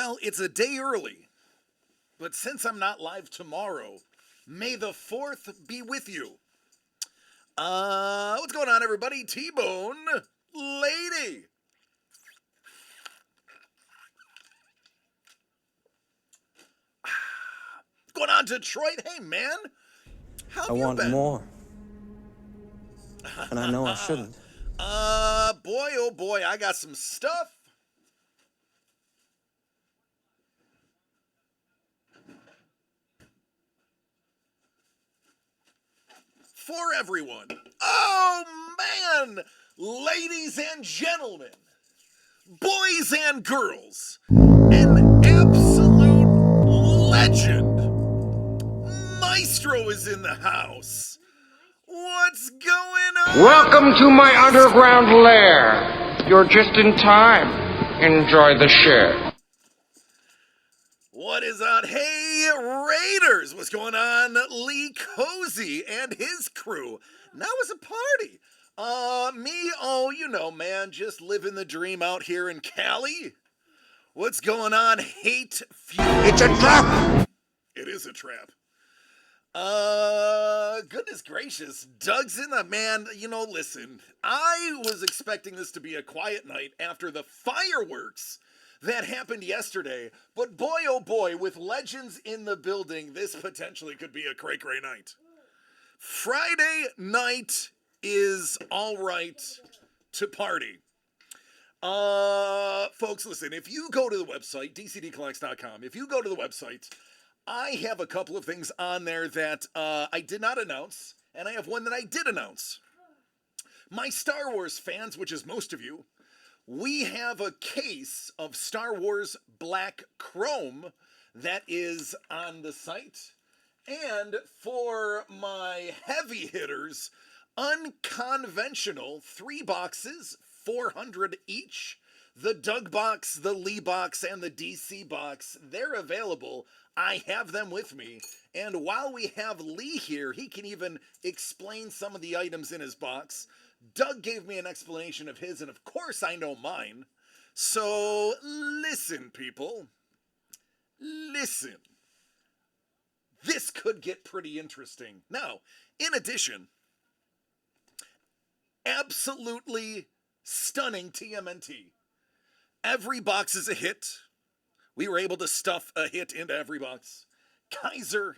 Well, it's a day early, but since I'm not live tomorrow, may the 4th be with you. What's going on, everybody? T-Bone Lady. What's going on, Detroit? Hey, man. How have I you want been? more. And I know I shouldn't. Boy, oh boy, I got some stuff. For everyone. Oh, man. Ladies and gentlemen, boys and girls, an absolute legend. Maestro is in the house. What's going on? Welcome to my underground lair. You're just in time. Enjoy the show. What is up? Hey, Raiders! What's going on? Lee Cozy and his crew. Now it's a party. Me, oh, you know, man, just living the dream out here in Cali. What's going on? Hate Fuel. It's a trap! It is a trap. Goodness gracious. Doug's in the man. You know, listen, I was expecting this to be a quiet night after the fireworks that happened yesterday. But boy, oh boy, with legends in the building, this potentially could be a cray-cray night. Friday night is all right to party. Folks, listen, if you go to the website, dcdcollects.com, if you go to the website, I have a couple of things on there that I did not announce, and I have one that I did announce. My Star Wars fans, which is most of you, we have a case of Star Wars Black Chrome that is on the site. And for my heavy hitters, unconventional 3 boxes, 400 each. The Doug box, the Lee box, and the DC box, they're available. I have them with me. And while we have Lee here, he can even explain some of the items in his box. Doug gave me an explanation of his, and of course I know mine. So listen, people. Listen. This could get pretty interesting. Now, in addition, absolutely stunning TMNT. Every box is a hit. We were able to stuff a hit into every box. Kaiser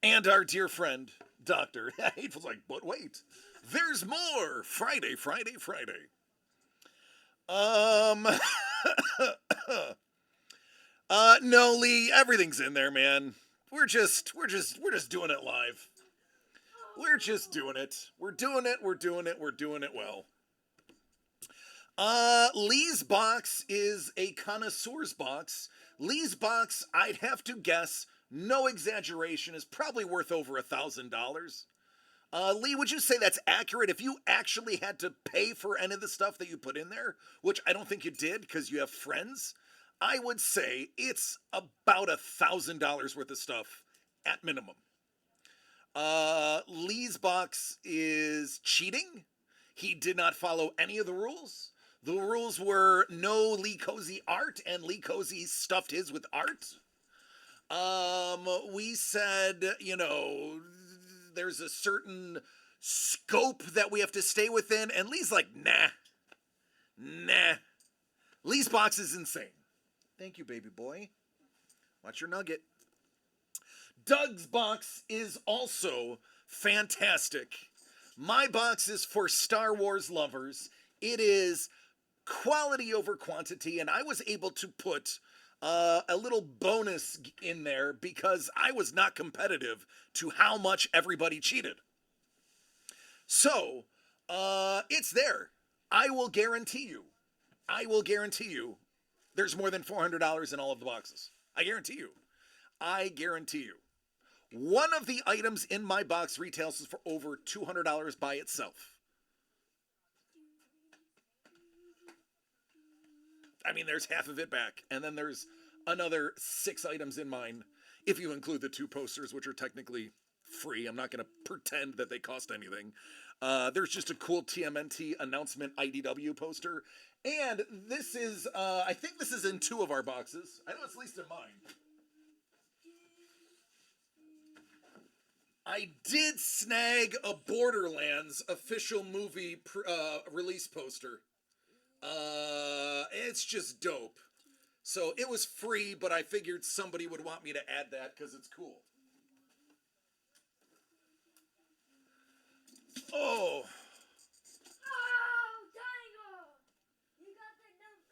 and our dear friend, Dr. Hateful's like, but wait, there's more. Friday. No, Lee, everything's in there, man. We're just doing it live. We're just doing it. We're doing it well. Lee's box is a connoisseur's box. Lee's box, I'd have to guess, no exaggeration, is probably worth over $1,000. Lee, would you say that's accurate? If you actually had to pay for any of the stuff that you put in there, which I don't think you did because you have friends, I would say it's about $1,000 worth of stuff at minimum. Lee's box is cheating. He did not follow any of the rules. The rules were no Lee Cozy art, and Lee Cozy stuffed his with art. We said, you know, there's a certain scope that we have to stay within, and Lee's like, nah. Lee's box is insane. Thank you, baby boy. Watch your nugget. Doug's box is also fantastic. My box is for Star Wars lovers. It is quality over quantity, and I was able to put a little bonus in there because I was not competitive to how much everybody cheated. So, it's there. I will guarantee you, there's more than $400 in all of the boxes. I guarantee you. One of the items in my box retails for over $200 by itself. I mean, there's half of it back, and then there's another 6 items in mine, if you include the 2 posters, which are technically free. I'm not going to pretend that they cost anything. There's just a cool TMNT announcement IDW poster. And this is, I think this is in 2 of our boxes. I know it's at least in mine. I did snag a Borderlands official movie release poster. It's just dope. So it was free, but I figured somebody would want me to add that because it's cool. Oh. Django! You got the note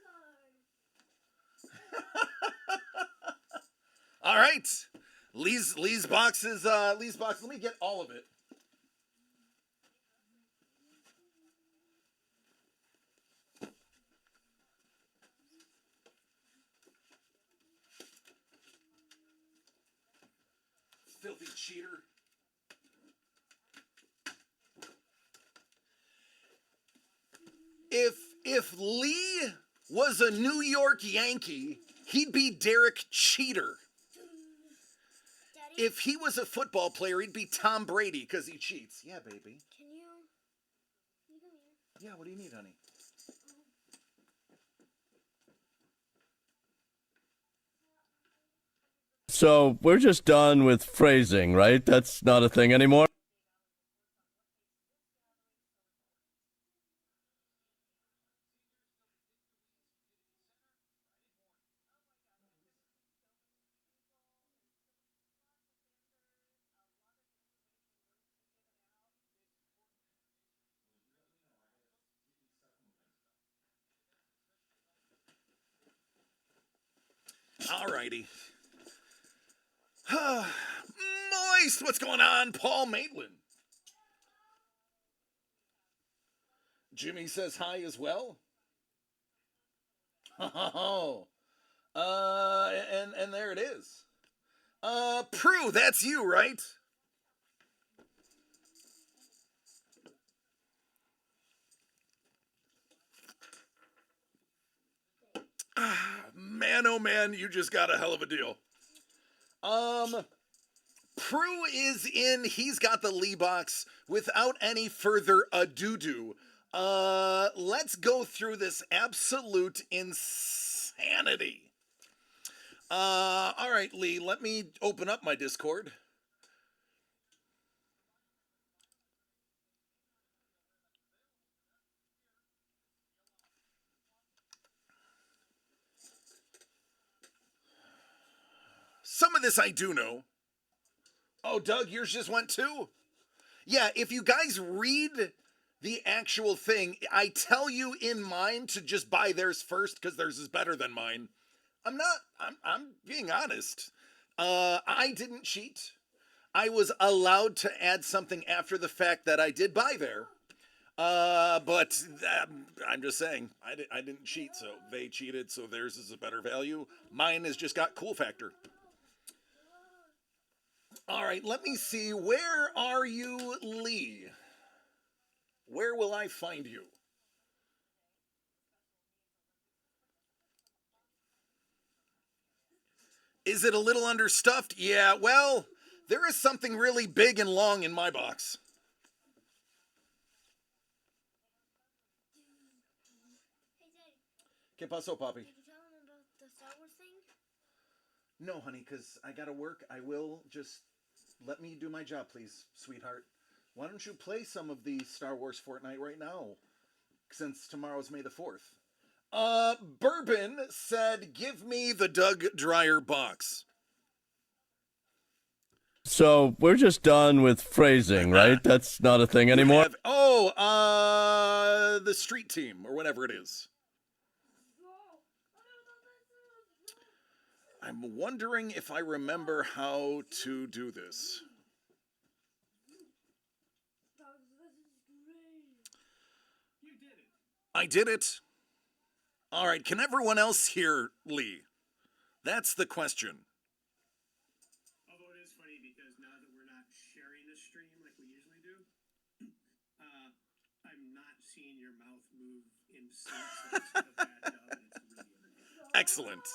card. All right. Lee's box is Lee's box. Let me get all of it. Filthy cheater. If Lee was a New York Yankee, he'd be Derek Cheater. Daddy, If he was a football player, he'd be Tom Brady because he cheats. Yeah, baby. can you come here? Yeah, what do you need, honey? So we're just done with phrasing, right? That's not a thing anymore? Alrighty. Moist, what's going on? Paul Maitland. Jimmy says hi as well. Oh. And there it is. Prue, that's you, right? Man, oh man, you just got a hell of a deal. Prue is in. He's got the Lee box. Without any further ado, let's go through this absolute insanity. All right, Lee, let me open up my Discord. Some of this I do know. Oh, Doug, yours just went too? Yeah, if you guys read the actual thing, I tell you in mine to just buy theirs first because theirs is better than mine. I'm being honest. I didn't cheat. I was allowed to add something after the fact that I did buy there. But I'm just saying, I didn't cheat, so they cheated, so theirs is a better value. Mine has just got cool factor. All right, let me see. Where are you, Lee? Where will I find you? Is it a little understuffed? Yeah, well, there is something really big and long in my box. Hey, Daddy, ¿Qué pasó, papi? did you tell him about the Star Wars thing? No, honey, because I gotta work. I will just let me do my job, please, sweetheart. Why don't you play some of the Star Wars Fortnite right now? Since tomorrow's May the 4th. Bourbon said, give me the Doug Dreyer box. So we're just done with phrasing, right? That's not a thing anymore? The street team, or whatever it is. I'm wondering if I remember how to do this. I did it. All right, can everyone else hear Lee? That's the question. Although it is funny because now that we're not sharing the stream like we usually do, I'm not seeing your mouth move in sync. So it's a bad dub, and it's really entertaining. Excellent.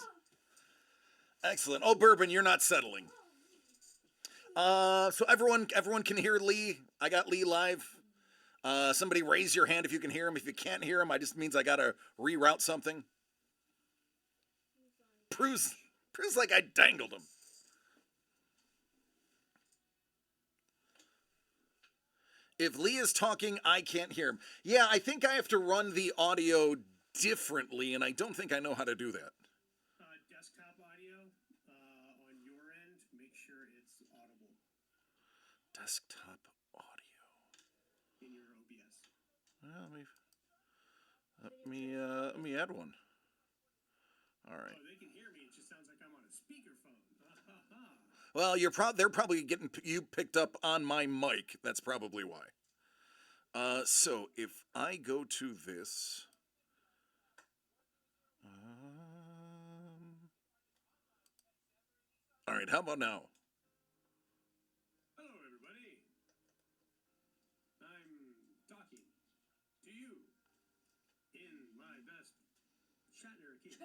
Excellent. Oh, Bourbon, you're not settling. So everyone can hear Lee. I got Lee live. Somebody raise your hand if you can hear him. If you can't hear him, I just means I gotta reroute something. Prue's like I dangled him. If Lee is talking, I can't hear him. Yeah, I think I have to run the audio differently, and I don't think I know how to do that. Desktop audio on your end, make sure it's audible Desktop audio. in your OBS. Well, let me add one. All right. Oh, they can hear me. It just sounds like I'm on a speakerphone. Well, they're probably getting you picked up on my mic. That's probably why. So if I go to this, all right. How about now? Hello, everybody. I'm talking to you in my best Shatner key.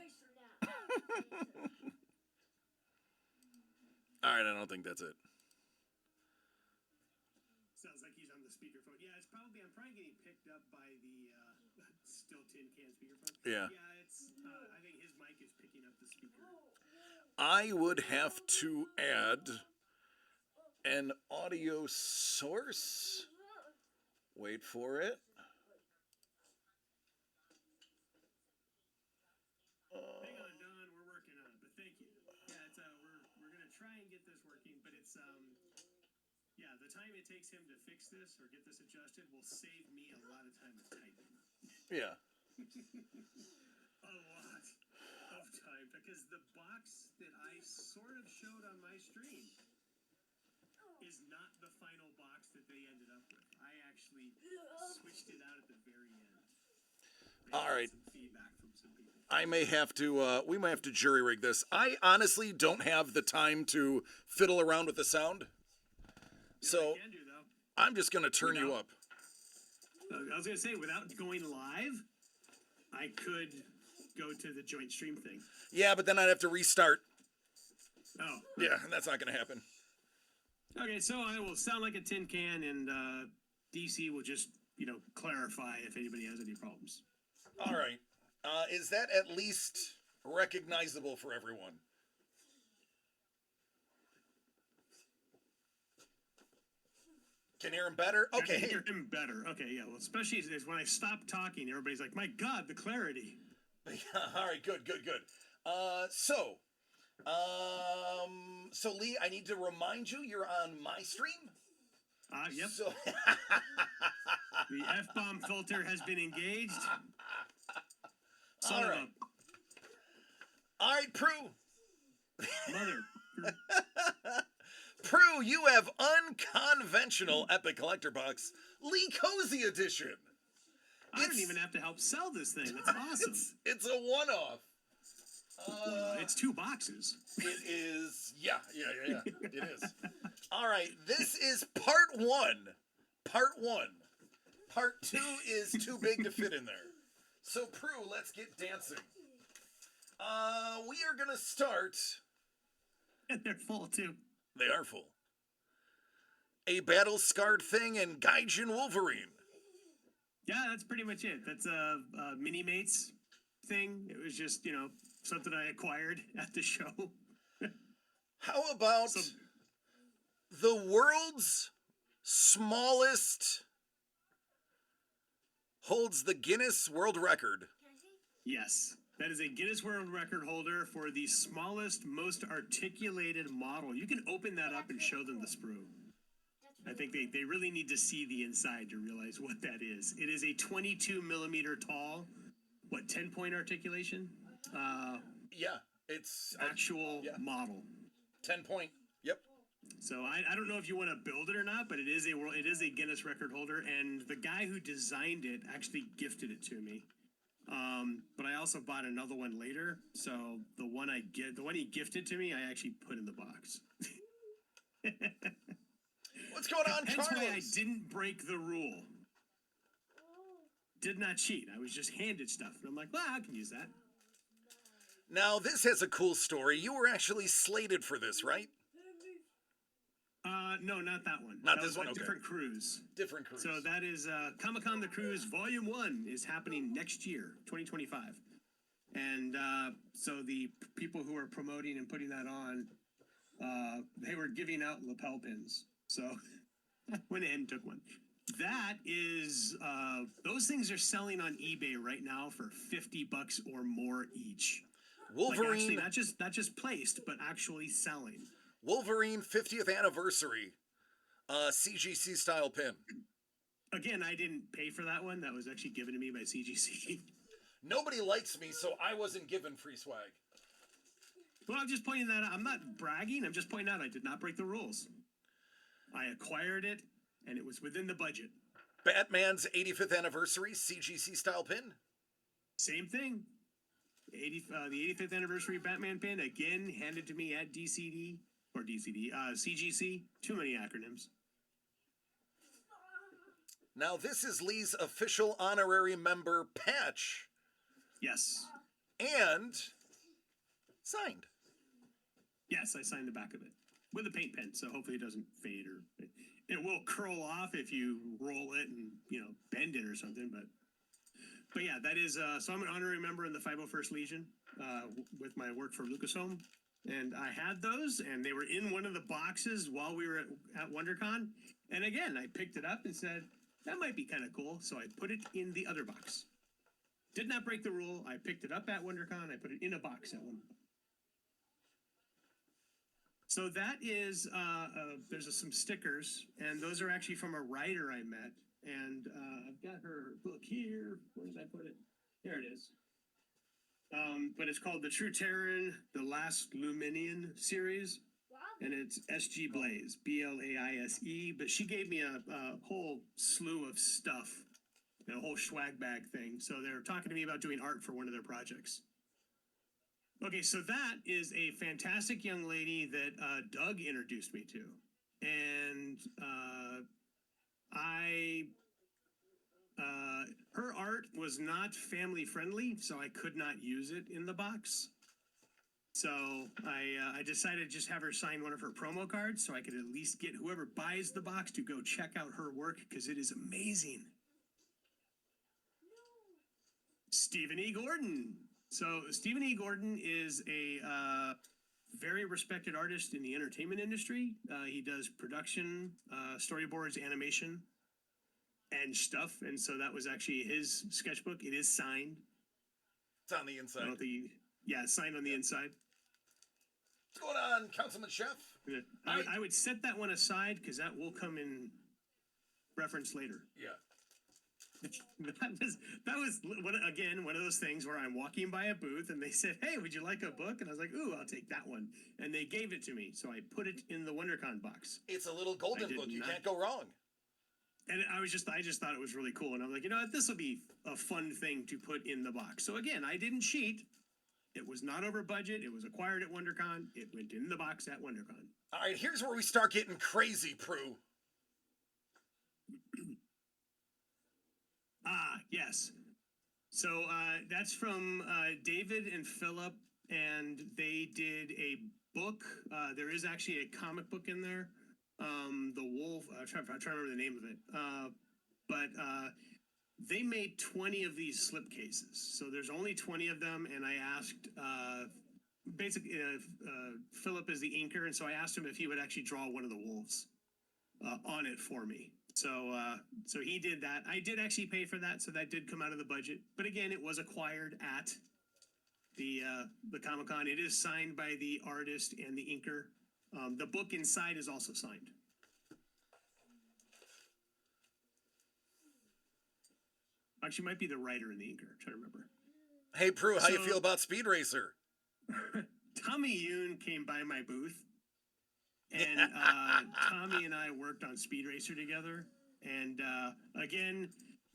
All right. I don't think that's it. Sounds like he's on the speakerphone. Yeah, I'm probably getting picked up by the still tin can speakerphone. Yeah. Yeah, it's. I think his mic is picking up the speaker. I would have to add an audio source. Wait for it. Hang on, Don. We're working on it, but thank you. Yeah, it's we're gonna try and get this working, but it's yeah, the time it takes him to fix this or get this adjusted will save me a lot of time of typing. Yeah. A lot of time, because the box that I sort of showed on my stream is not the final box that they ended up with. I actually switched it out at the very end. All right. Some feedback from some people. I may have to, we might have to jury rig this. I honestly don't have the time to fiddle around with the sound. So I can do, though. I'm just going to turn you up. I was going to say, without going live, I could go to the joint stream thing. Yeah, but then I'd have to restart. Oh. Yeah, and that's not going to happen. Okay, so I will sound like a tin can, and DC will just, clarify if anybody has any problems. All right. Is that at least recognizable for everyone? Can you hear him better? Okay. I can hear him better. Okay, yeah. Well, especially when I stop talking, everybody's like, "My God, the clarity." All right. Good. So Lee, I need to remind you, you're on my stream. Yep. So The F-bomb filter has been engaged. all right. All right, Prue. Mother. Prue, you have unconventional Epic Collector Box Lee Cozy Edition. I don't even have to help sell this thing. That's awesome. It's a one-off. It's 2 boxes. It is, yeah, it is. All right, this is part 1. Part 1. Part 2 is too big to fit in there. So, Prue, let's get dancing. We are going to start. And they're full, too. They are full. A battle-scarred thing and Gaijin Wolverine. Yeah, that's pretty much it. That's a Mini-Mates thing. It was just, something I acquired at the show. How about the world's smallest holds the Guinness World Record? Yes. That is a Guinness World Record holder for the smallest, most articulated model. You can open that up and show them the sprue. I think they really need to see the inside to realize what that is. It is a 22 millimeter tall, 10-point articulation? Yeah, it's actual model. 10-point. Yep. So I don't know if you want to build it or not, but it is a Guinness record holder, and the guy who designed it actually gifted it to me. But I also bought another one later, so the one he gifted to me, I actually put in the box. What's going on, Hence Carlos? why I didn't break the rule. Did not cheat. I was just handed stuff, and I'm like, well, I can use that. Now, this has a cool story. You were actually slated for this, right? No, not that one. Not that this was one? a Okay. different cruise. Different cruise. So that is Comic-Con the Cruise Volume 1 is happening next year, 2025. And so the people who are promoting and putting that on, they were giving out lapel pins. So I went ahead and took one. That is, those things are selling on eBay right now for $50 or more each. Wolverine. Like actually, not just placed, but actually selling. Wolverine 50th anniversary CGC style pin. Again, I didn't pay for that one. That was actually given to me by CGC. Nobody likes me, so I wasn't given free swag. Well, I'm just pointing that out. I'm not bragging. I'm just pointing out I did not break the rules. I acquired it, and it was within the budget. Batman's 85th anniversary CGC style pin. Same thing. The 85th anniversary Batman pin, again, handed to me at CGC. Too many acronyms. Now, this is Lee's official honorary member patch. Yes. And signed. Yes, I signed the back of it with a paint pen, so hopefully it doesn't fade or it will curl off if you roll it and bend it or something. But yeah, that is so I'm an honorary member in the 501st Legion with my work for Lucasfilm, and I had those, and they were in one of the boxes while we were at WonderCon, and again I picked it up and said that might be kind of cool, so I put it in the other box. Did not break the rule. I picked it up at WonderCon. I put it in a box at WonderCon. So that is, there's some stickers, and those are actually from a writer I met. And I've got her book here. Where did I put it? There it is. But it's called The True Terran, The Last Luminian series. And it's S.G. Blaze, Blaise. But she gave me a whole slew of stuff, a whole swag bag thing. So they're talking to me about doing art for one of their projects. Okay, so that is a fantastic young lady that Doug introduced me to. And her art was not family friendly, so I could not use it in the box. So I decided to just have her sign one of her promo cards so I could at least get whoever buys the box to go check out her work because it is amazing. Stephen E. Gordon. So Stephen E. Gordon is a very respected artist in the entertainment industry. He does production, storyboards, animation, and stuff. And so that was actually his sketchbook. It is signed. It's on the inside. It's signed on the inside. What's going on, Councilman Chef? I would set that one aside because that will come in reference later. Yeah. That was one of those things where I'm walking by a booth and they said, "Hey, would you like a book?" And I was like, "Ooh, I'll take that one." And they gave it to me, so I put it in the WonderCon box. It's a little golden book. You can't go wrong. And I just thought it was really cool, and I'm like, this will be a fun thing to put in the box. So again, I didn't cheat. It was not over budget. It was acquired at WonderCon. It went in the box at WonderCon. All right, here's where we start getting crazy, Prue. Yes. So that's from David and Philip, and they did a book. There is actually a comic book in there. The Wolf. I'm trying to remember the name of it. But they made 20 of these slipcases. So there's only 20 of them, and I asked. Basically, Philip is the inker, and so I asked him if he would actually draw one of the wolves on it for me. So he did that. I did actually pay for that, so that did come out of the budget. But again, it was acquired at the Comic-Con. It is signed by the artist and the inker. The book inside is also signed. Actually, might be the writer and the inker. I'm trying to remember. Hey, Prue, how you feel about Speed Racer? Tommy Yoon came by my booth, and Tommy and I worked on Speed Racer together. And again,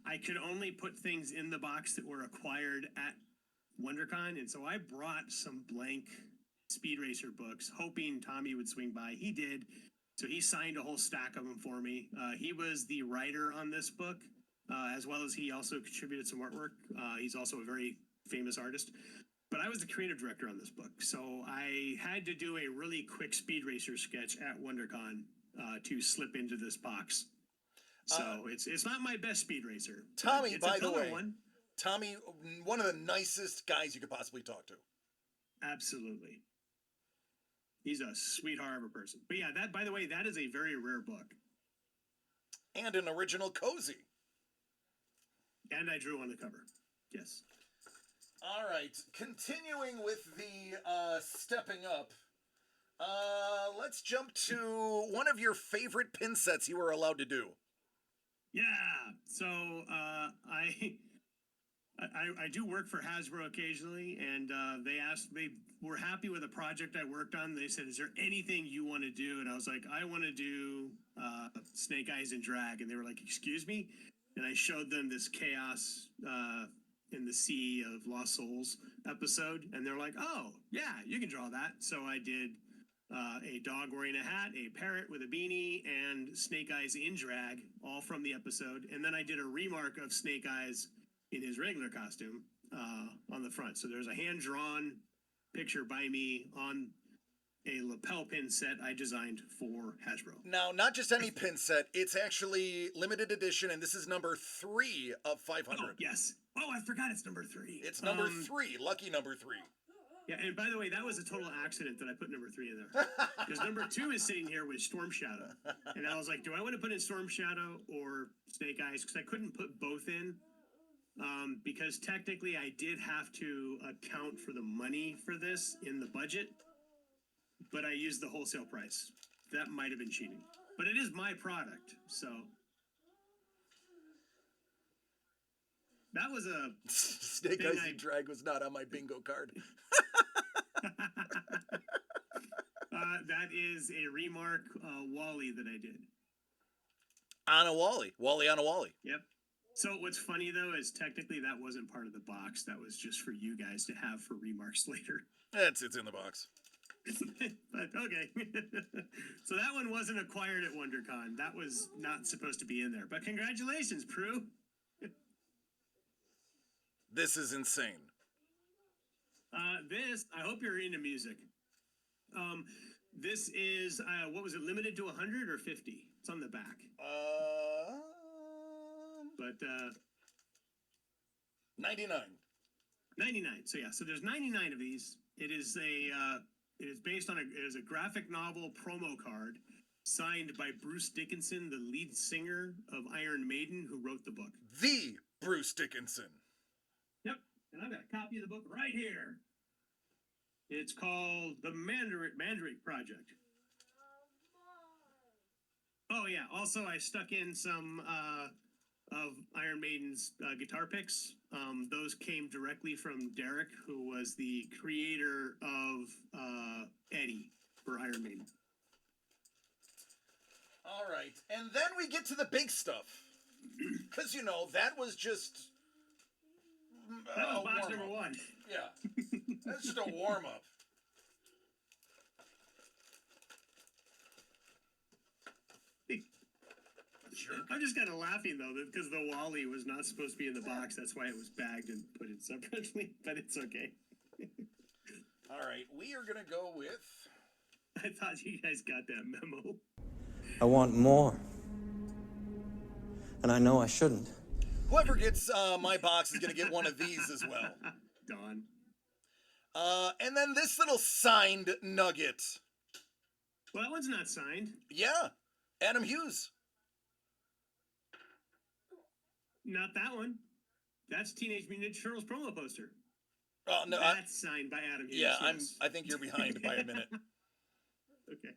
I could only put things in the box that were acquired at WonderCon, and so I brought some blank Speed Racer books, hoping Tommy would swing by. He did, so he signed a whole stack of them for me. He was the writer on this book, as well as he also contributed some artwork. He's also a very famous artist. But I was the creative director on this book, so I had to do a really quick Speed Racer sketch at WonderCon. to slip into this box. So it's not my best speed racer. Tommy, it's by a the color way, one. Tommy, one of the nicest guys you could possibly talk to. Absolutely. He's a sweetheart of a person. But yeah, that, by the way, that is a very rare book. And an original cozy. And I drew on the cover. Yes. All right, continuing with the stepping up. Let's jump to one of your favorite pin sets you were allowed to do. Yeah. So I do work for Hasbro occasionally, and they were happy with a project I worked on. They said, "Is there anything you want to do?" And I was like, "I want to do Snake Eyes in drag." And they were like, "Excuse me?" And I showed them this Chaos in the Sea of Lost Souls episode, and they're like, "Oh, yeah, you can draw that." So I did a dog wearing a hat, a parrot with a beanie, and Snake Eyes in drag, all from the episode. And then I did a remark of Snake Eyes in his regular costume on the front. So there's a hand-drawn picture by me on a lapel pin set I designed for Hasbro. Now, not just any pin set, it's actually limited edition, and this is number 3 of 500. Oh, yes. Oh, I forgot it's number 3. It's number 3, lucky number 3. Yeah, and by the way, that was a total accident that I put number 3 in there. Because number 2 is sitting here with Storm Shadow. And I was like, do I want to put in Storm Shadow or Snake Eyes? Because I couldn't put both in. Because technically I did have to account for the money for this in the budget. But I used the wholesale price. That might have been cheating. But it is my product, so... That was a... Snake Eyes in drag was not on my bingo card. That is a remark Wally that I did. On a Wally. Wally on a Wally. Yep. So what's funny, though, is technically that wasn't part of the box. That was just for you guys to have for remarks later. It's in the box. But, okay. So that one wasn't acquired at WonderCon. That was not supposed to be in there. But congratulations, Prue. This is insane. I hope you're into music. This is, what was it, limited to 100 or 50? It's on the back. But, 99. 99. So yeah, so there's 99 of these. It is based on it is a graphic novel promo card signed by Bruce Dickinson, the lead singer of Iron Maiden, who wrote the book. The Bruce Dickinson. Yep. And I've got a copy of the book right here. It's called The Mandrake Project. Oh yeah. Also, I stuck in some of Iron Maiden's guitar picks. Those came directly from Derek, who was the creator of Eddie for Iron Maiden. All right. And then we get to the big stuff. Because, that was just... That was box number 1. Yeah. That's just a warm-up. I'm just kind of laughing, though, because the Wally was not supposed to be in the box. That's why it was bagged and put in separately, but it's okay. All right, we are going to go with... I thought you guys got that memo. I want more. And I know I shouldn't. Whoever gets my box is going to get one of these as well. Don. And then this little signed nugget. Well, that one's not signed. Yeah, Adam Hughes. Not that one. That's Teenage Mutant Ninja Turtles promo poster. Oh no, that's signed by Adam Hughes. Yeah, yes. I think you're behind by a minute. Okay.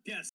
Yes.